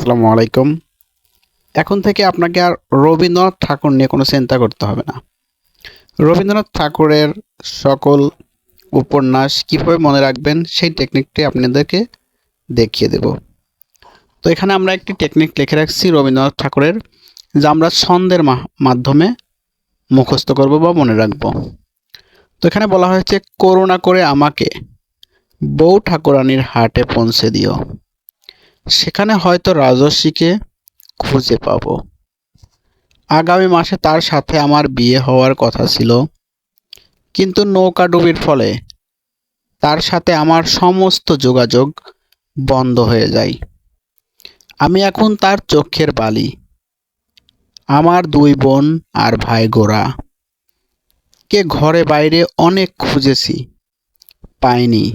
আসসালামু আলাইকুম। এখন থেকে আপনাকে আর রবীন্দ্রনাথ ঠাকুর নিয়ে কোনো চিন্তা করতে হবে না। রবীন্দ্রনাথ ঠাকুরের সকল উপন্যাস কীভাবে মনে রাখবেন সেই টেকনিকটি আপনাদেরকে দেখিয়ে দেব। তো এখানে আমরা একটি টেকনিক লিখে রাখছি রবীন্দ্রনাথ ঠাকুরের, যা আমরা ছন্দের মাধ্যমে মুখস্থ করব বা মনে রাখব। তো এখানে বলা হয়েছে, করুণা করে আমাকে বউ ঠাকুরানীর হাটে পৌঁছে দিও, সেখানে হয়তো রাজস্বীকে খুঁজে পাবো। আগামী মাসে তার সাথে আমার বিয়ে হওয়ার কথা ছিল, কিন্তু নৌকাডুবির ফলে তার সাথে আমার সমস্ত যোগাযোগ বন্ধ হয়ে যায়। আমি এখন তার চোখের বালি। আমার দুই বোন আর ভাই গোরা কে ঘরে বাইরে অনেক খুঁজেছি, পাইনি।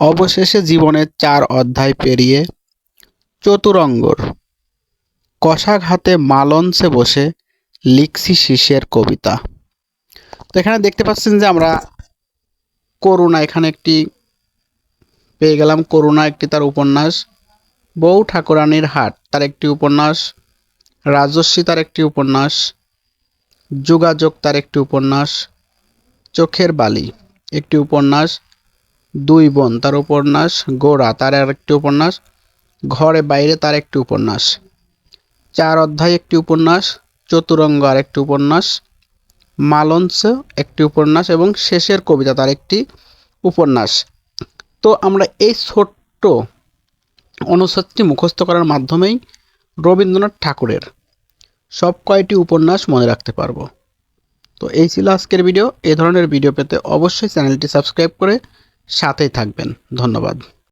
অবশেষে জীবনের 4 অধ্যায় পেরিয়ে চতুরঙ্গর কষাঘাতে মালঞ্চে বসে লিখছি শীষের কবিতা। তো এখানে দেখতে পাচ্ছেন যে আমরা করুণা এখানে একটি পেয়ে গেলাম। করুণা একটি তার উপন্যাস, বউ ঠাকুরানীর হাট তার একটি উপন্যাস, রাজস্বী তার একটি উপন্যাস, যোগাযোগ তার একটি উপন্যাস, চোখের বালি একটি উপন্যাস, দুই বোন তার উপন্যাস, গোরা তার আরেকটি উপন্যাস, ঘরে বাইরে তার একটি উপন্যাস, 4 অধ্যায় একটি উপন্যাস, চতুরঙ্গ আরেকটি উপন্যাস, মালঞ্চ একটি উপন্যাস এবং শেষের কবিতা তার একটি উপন্যাস। তো আমরা এই ছোট্ট অনুচ্ছেদটি মুখস্থ করার মাধ্যমেই রবীন্দ্রনাথ ঠাকুরের সব কয়টি উপন্যাস মনে রাখতে পারবো। তো এই ছিল আজকের ভিডিও। এই ধরনের ভিডিও পেতে অবশ্যই চ্যানেলটি সাবস্ক্রাইব করে সাথেই থাকবেন। ধন্যবাদ।